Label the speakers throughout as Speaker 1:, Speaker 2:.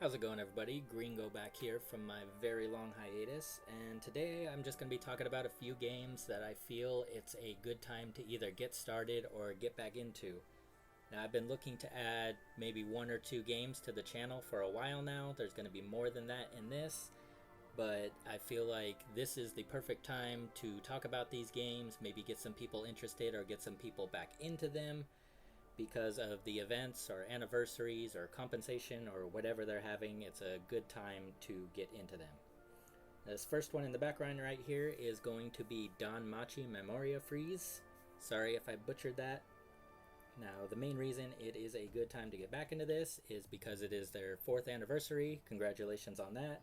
Speaker 1: How's it going, everybody? Gringo back here from my very long hiatus, and today I'm just going to be talking about a few games that I feel it's a good time to either get started or get back into. Now, I've been looking to add maybe one or two games to the channel for a while now. There's going to be more than that in this, but I feel like this is the perfect time to talk about these games, maybe get some people interested or get some people back into them, because of the events or anniversaries or compensation or whatever they're having. It's a good time to get into them. This first one in the background right here is going to be Machi Memoria Freese. Sorry if I butchered that. Now, the main reason it is a good time to get back into this is because it is their 4th anniversary. Congratulations on that.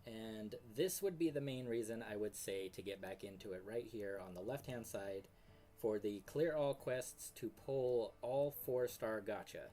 Speaker 1: And this would be the main reason I would say to get back into it right here on the left hand side, for the clear all quests to pull all 4-star gacha.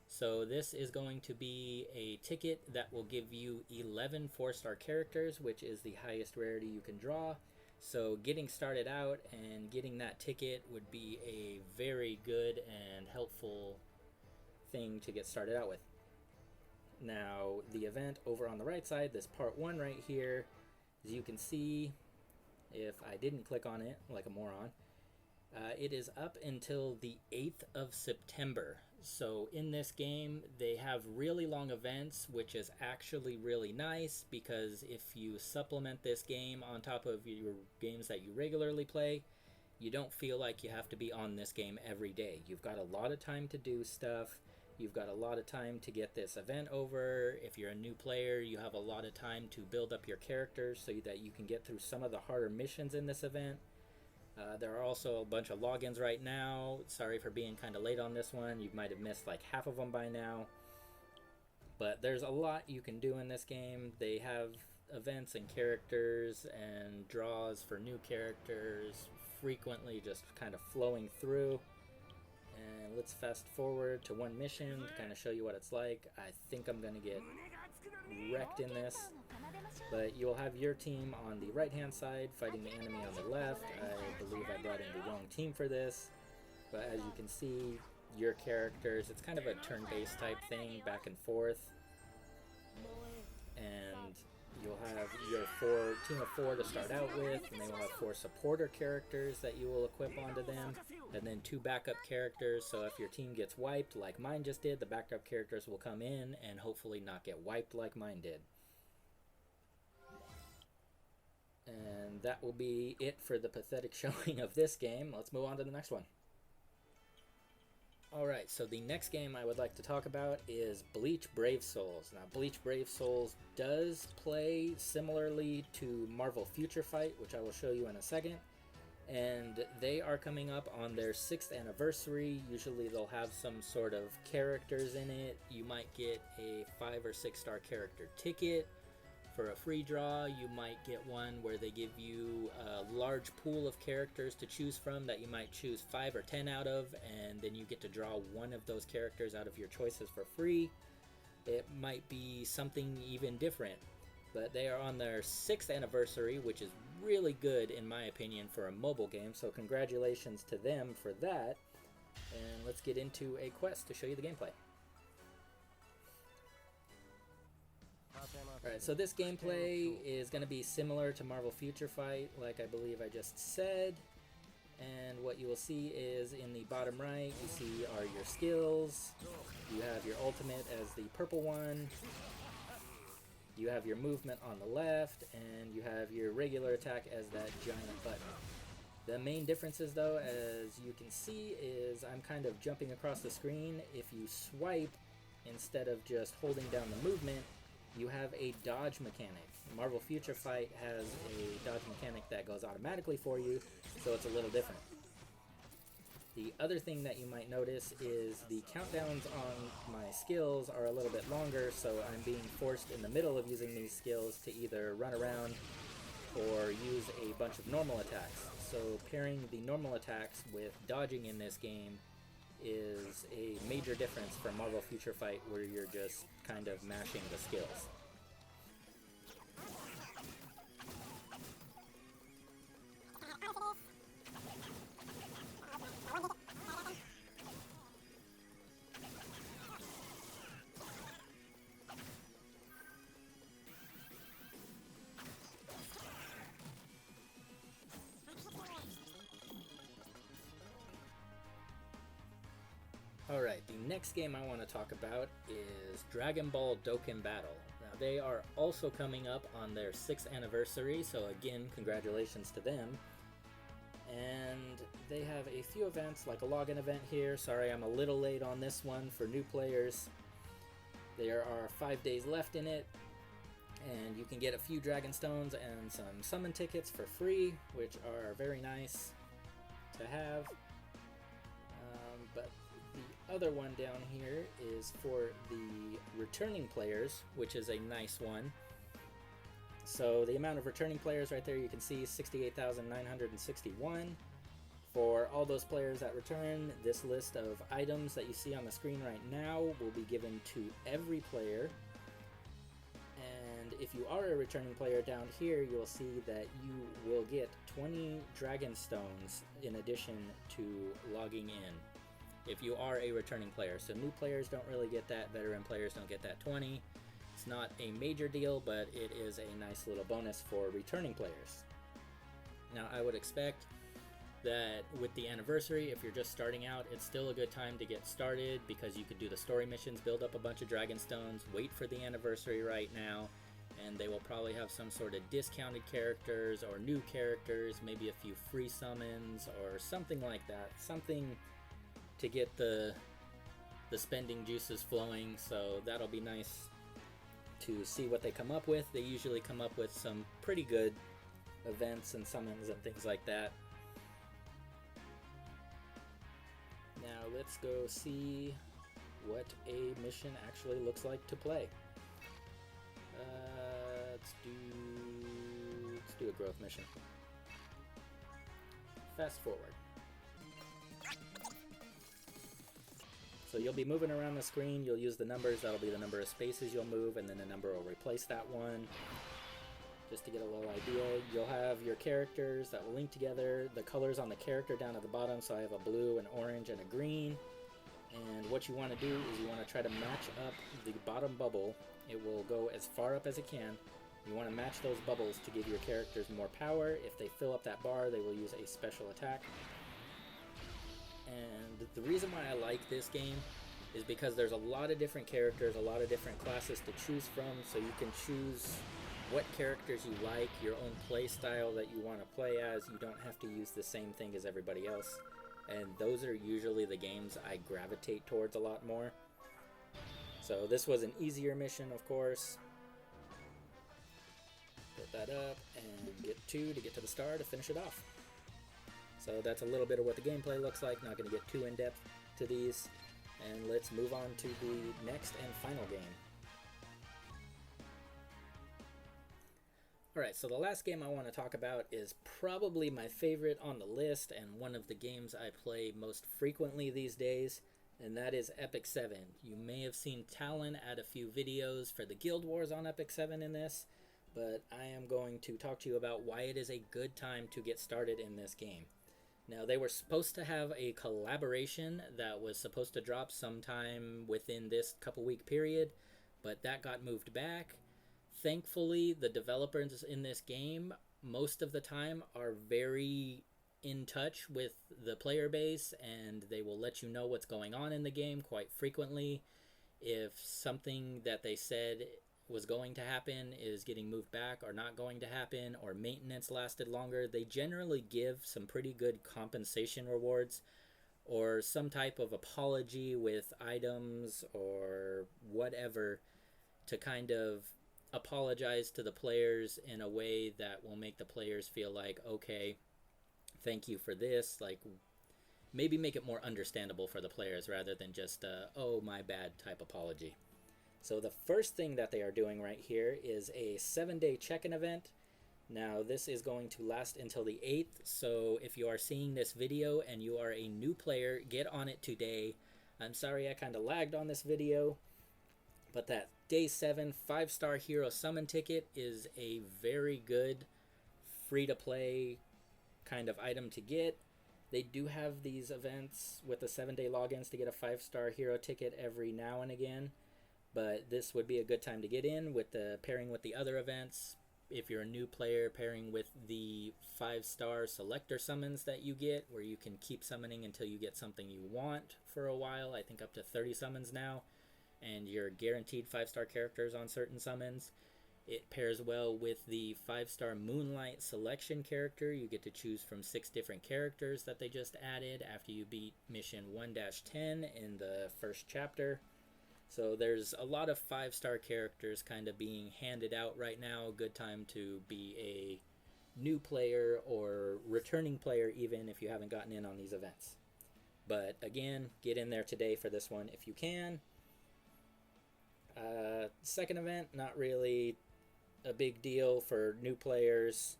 Speaker 1: So this is going to be a ticket that will give you 11 4-star characters, which is the highest rarity you can draw. So getting started out and getting that ticket would be a very good and helpful thing to get started out with. Now, the event over on the right side, this part 1 right here, as you can see, if I didn't click on it like a moron, it is up until the 8th of September. So in this game, they have really long events, which is actually really nice, because if you supplement this game on top of your games that you regularly play, you don't feel like you have to be on this game every day. You've got a lot of time to do stuff. You've got a lot of time to get this event over. If you're a new player, you have a lot of time to build up your characters so that you can get through some of the harder missions in this event. There are also a bunch of logins right now. Sorry for being kind of late on this one. You might have missed like half of them by now. But there's a lot you can do in this game. They have events and characters and draws for new characters frequently just kind of flowing through. And let's fast forward to one mission to kind of show you what it's like. I think I'm going to get wrecked in this. But you'll have your team on the right-hand side fighting the enemy on the left. I believe I brought in the wrong team for this. But as you can see, your characters, it's kind of a turn-based type thing, back and forth. And you'll have your team of 4 to start out with, and they will have 4 supporter characters that you will equip onto them, and then 2 backup characters. So if your team gets wiped like mine just did, the backup characters will come in and hopefully not get wiped like mine did. And that will be it for the pathetic showing of this game. Let's move on to the next one. Alright, so the next game I would like to talk about is Bleach Brave Souls. Now, Bleach Brave Souls does play similarly to Marvel Future Fight, which I will show you in a second. And they are coming up on their 6th anniversary. Usually they'll have some sort of characters in it. You might get a 5 or 6-star character ticket. For a free draw, you might get one where they give you a large pool of characters to choose from that you might choose 5 or 10 out of, and then you get to draw one of those characters out of your choices for free. It might be something even different, but they are on their 6th anniversary, which is really good in my opinion for a mobile game, so congratulations to them for that. And let's get into a quest to show you the gameplay. Alright, so this gameplay is going to be similar to Marvel Future Fight, like I believe I just said. And what you will see is in the bottom right, you see are your skills. You have your ultimate as the purple one. You have your movement on the left, and you have your regular attack as that giant button. The main differences, though, as you can see, is I'm kind of jumping across the screen. If you swipe, instead of just holding down the movement, you have a dodge mechanic. Marvel Future Fight has a dodge mechanic that goes automatically for you, so it's a little different. The other thing that you might notice is the countdowns on my skills are a little bit longer, so I'm being forced in the middle of using these skills to either run around or use a bunch of normal attacks. So pairing the normal attacks with dodging in this game is a major difference from Marvel Future Fight, where you're just kind of mashing the skills. Alright, the next game I want to talk about is Dragon Ball Dokkan Battle. Now, they are also coming up on their 6th anniversary, so again, congratulations to them. And they have a few events, like a login event here. Sorry, I'm a little late on this one for new players. There are 5 days left in it, and you can get a few Dragon Stones and some summon tickets for free, which are very nice to have. But the other one down here is for the returning players, which is a nice one. So the amount of returning players right there, you can see 68,961. For all those players that return, this list of items that you see on the screen right now will be given to every player. And if you are a returning player down here, you'll see that you will get 20 Dragon Stones in addition to logging in. If you are a returning player. So new players don't really get that, veteran players don't get that 20. It's not a major deal, but it is a nice little bonus for returning players. Now, I would expect that with the anniversary, if you're just starting out, it's still a good time to get started because you could do the story missions, build up a bunch of Dragon Stones, wait for the anniversary right now, and they will probably have some sort of discounted characters or new characters, maybe a few free summons or something like that. Something to get the spending juices flowing, so that'll be nice to see what they come up with. They usually come up with some pretty good events and summons and things like that. Now let's go see what a mission actually looks like to play. Let's do a growth mission. Fast forward. So you'll be moving around the screen, you'll use the numbers, that'll be the number of spaces you'll move, and then a number will replace that one. Just to get a little idea, you'll have your characters that will link together, the colors on the character down at the bottom, so I have a blue, an orange, and a green. And what you want to do is you want to try to match up the bottom bubble. It will go as far up as it can. You want to match those bubbles to give your characters more power. If they fill up that bar, they will use a special attack. And the reason why I like this game is because there's a lot of different characters, a lot of different classes to choose from, so you can choose what characters you like, your own play style that you want to play as. You don't have to use the same thing as everybody else, and those are usually the games I gravitate towards a lot more. So this was an easier mission, of course. Put that up and get 2 to get to the star to finish it off. So that's a little bit of what the gameplay looks like. Not going to get too in-depth to these. And let's move on to the next and final game. Alright, so the last game I want to talk about is probably my favorite on the list and one of the games I play most frequently these days, and that is Epic 7. You may have seen Talen add a few videos for the Guild Wars on Epic 7 in this, but I am going to talk to you about why it is a good time to get started in this game. Now, they were supposed to have a collaboration that was supposed to drop sometime within this couple-week period, but that got moved back. Thankfully, the developers in this game, most of the time, are very in touch with the player base, and they will let you know what's going on in the game quite frequently. If something that they said was going to happen is getting moved back or not going to happen, or maintenance lasted longer, they generally give some pretty good compensation rewards or some type of apology with items or whatever to kind of apologize to the players in a way that will make the players feel like, okay, thank you for this. Like, maybe make it more understandable for the players rather than just oh, my bad type apology. So the first thing that they are doing right here is a 7-day check-in event. Now this is going to last until the 8th, so if you are seeing this video and you are a new player, get on it today. I'm sorry I kind of lagged on this video, but that Day 7 5-star hero summon ticket is a very good free-to-play kind of item to get. They do have these events with the 7-day logins to get a 5-star hero ticket every now and again, but this would be a good time to get in with the pairing with the other events. if you're a new player, pairing with the 5-star selector summons that you get, where you can keep summoning until you get something you want for a while. I think up to 30 summons now, and you're guaranteed 5-star characters on certain summons. It pairs well with the 5-star Moonlight selection character. You get to choose from 6 different characters that they just added after you beat mission 1-10 in the first chapter. So there's a lot of 5-star characters kind of being handed out right now. Good time to be a new player or returning player, even if you haven't gotten in on these events. But again, get in there today for this one if you can. Second event, not really a big deal for new players,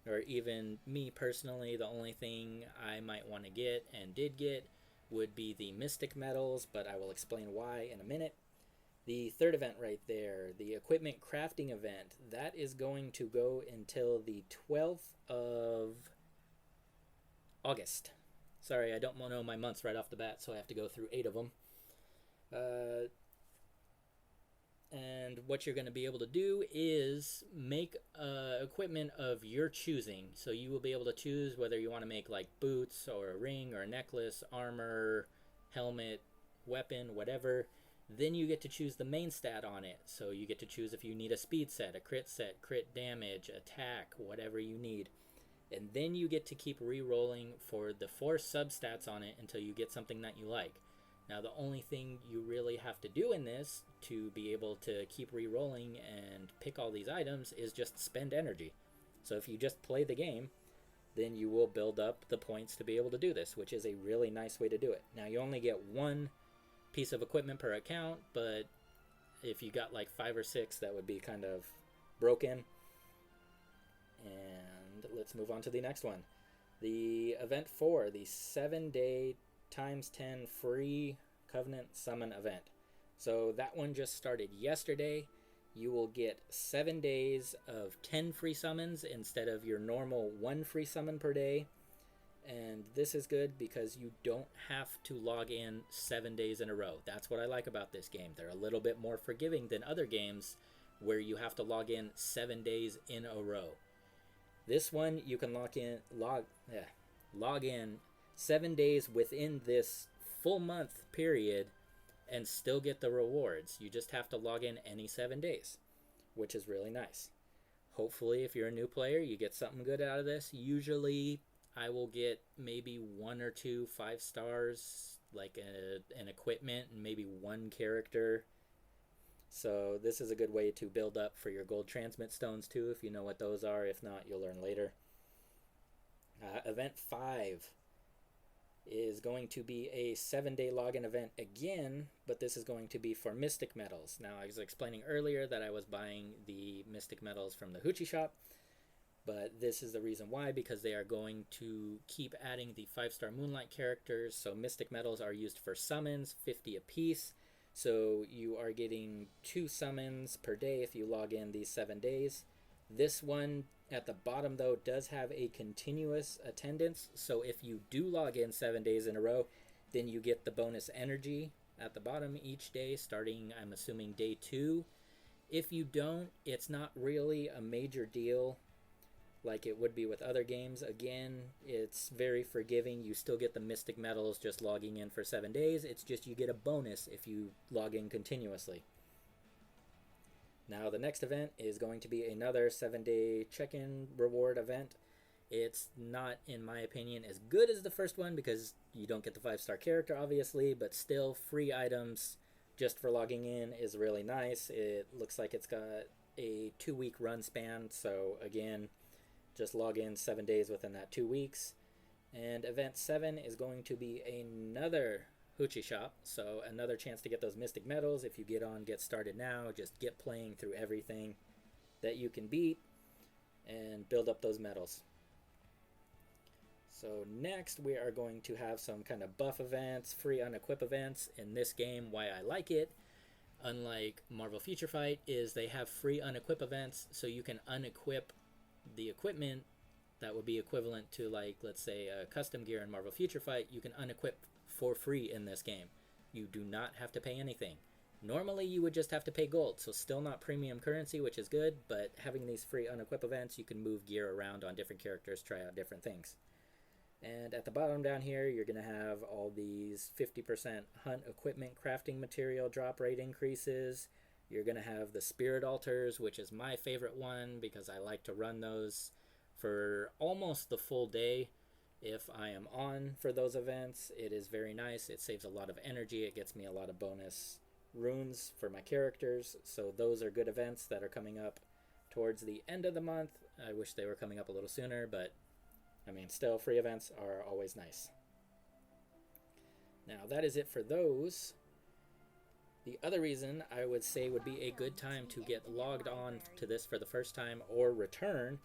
Speaker 1: or even me personally. The only thing I might want to get and did get would be the Mystic Medals, but I will explain why in a minute. The third event right there, the equipment crafting event, that is going to go until the 12th of August. Sorry, I don't know my months right off the bat, so I have to go through 8 of them. And what you're going to be able to do is make equipment of your choosing. So you will be able to choose whether you want to make like boots or a ring or a necklace, armor, helmet, weapon, whatever. Then you get to choose the main stat on it. So you get to choose if you need a speed set, a crit set, crit damage, attack, whatever you need. And then you get to keep re-rolling for the 4 substats on it until you get something that you like. Now, the only thing you really have to do in this to be able to keep re-rolling and pick all these items is just spend energy. So if you just play the game, then you will build up the points to be able to do this, which is a really nice way to do it. Now, you only get 1 piece of equipment per account, but if you got like 5 or 6, that would be kind of broken. And let's move on to the next one. The event 4, the 7-day ×10 free Covenant Summon event. So that one just started yesterday. You will get 7 days of 10 free summons instead of your normal 1 free summon per day. And this is good because you don't have to log in 7 days in a row. That's what I like about this game. They're a little bit more forgiving than other games where you have to log in 7 days in a row. This one you can log in 7 days within this full month period and still get the rewards. You just have to log in any 7 days, which is really nice. Hopefully, if you're a new player, you get something good out of this. Usually, I will get maybe 1 or 2 5 stars, like an equipment, and maybe 1 character. So this is a good way to build up for your gold transmit stones too, if you know what those are. If not, you'll learn later. Event 5 is going to be a 7-day login event again, but this is going to be for Mystic Medals. Now, I was explaining earlier that I was buying the Mystic Medals from the Hoochie shop, but this is the reason why, because they are going to keep adding the 5-star Moonlight characters. So Mystic Medals are used for summons, 50 apiece. So you are getting 2 summons per day if you log in these 7 days. This one at the bottom, though, does have a continuous attendance. So if you do log in 7 days in a row, then you get the bonus energy at the bottom each day, starting, I'm assuming, day 2. If you don't, it's not really a major deal like it would be with other games. Again, it's very forgiving. You still get the Mystic Medals just logging in for 7 days. It's just you get a bonus if you log in continuously. Now, the next event is going to be another 7-day check-in reward event. It's not, in my opinion, as good as the first one because you don't get the 5-star character, obviously, but still, free items just for logging in is really nice. It looks like it's got a 2-week run span, so again, just log in 7 days within that 2 weeks. And event 7 is going to be another Hoochie shop, so another chance to get those Mystic Medals. If you get started now, just get playing through everything that you can beat and build up those medals. So next we are going to have some kind of buff events, free unequip events. In this game, why I like it, unlike Marvel Future Fight, is they have free unequip events, so you can unequip the equipment that would be equivalent to, like, let's say a custom gear in Marvel Future Fight. You can unequip for free in this game. You do not have to pay anything. Normally you would just have to pay gold, so still not premium currency, which is good, but having these free unequip events, you can move gear around on different characters, try out different things. And at the bottom down here, you're going to have all these 50% hunt equipment crafting material drop rate increases. You're going to have the spirit altars, which is my favorite one because I like to run those for almost the full day. If I am on for those events, it is very nice. It saves a lot of energy. It gets me a lot of bonus runes for my characters, so those are good events that are coming up towards the end of the month. I wish they were coming up a little sooner, but I mean, still, free events are always nice. Now, that is it for those. The other reason I would say would be a good time to get logged on to this for the first time or return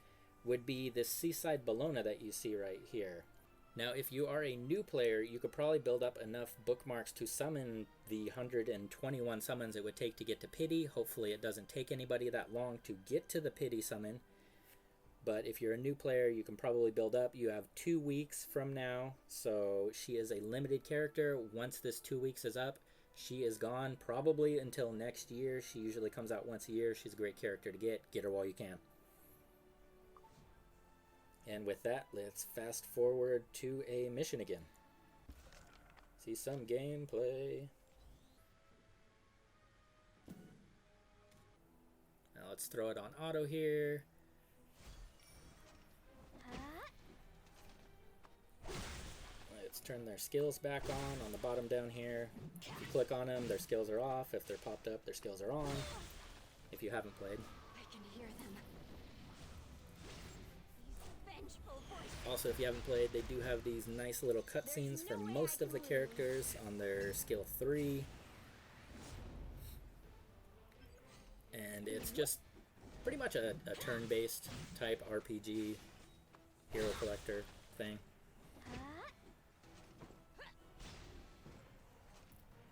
Speaker 1: would be this Seaside Bologna that you see right here. Now, if you are a new player, you could probably build up enough bookmarks to summon the 121 summons it would take to get to Pity. Hopefully it doesn't take anybody that long to get to the Pity summon. But if you're a new player, you can probably build up. You have 2 weeks from now, so she is a limited character. Once this 2 weeks is up, she is gone probably until next year. She usually comes out once a year. She's a great character to get. Get her while you can. And with that, let's fast forward to a mission again. See some gameplay. Now let's throw it on auto here. Let's turn their skills back on the bottom down here. If you click on them, their skills are off. If they're popped up, their skills are on. If you haven't played.
Speaker 2: I can hear them.
Speaker 1: Also, if you haven't played, they do have these nice little cutscenes for most of the characters on their skill 3. And it's just pretty much a turn-based type RPG hero collector thing.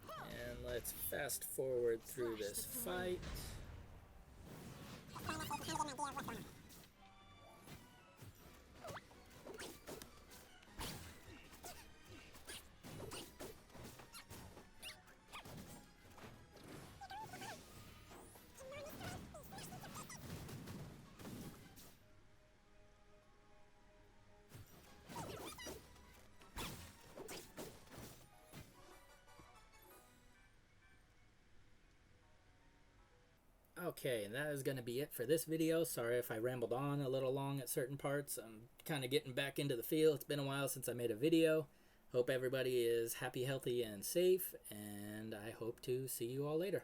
Speaker 1: And let's fast forward through this fight. Okay, and that is going to be it for this video. Sorry if I rambled on a little long at certain parts. I'm kind of getting back into the field. It's been a while since I made a video. Hope everybody is happy, healthy, and safe, and I hope to see you all later.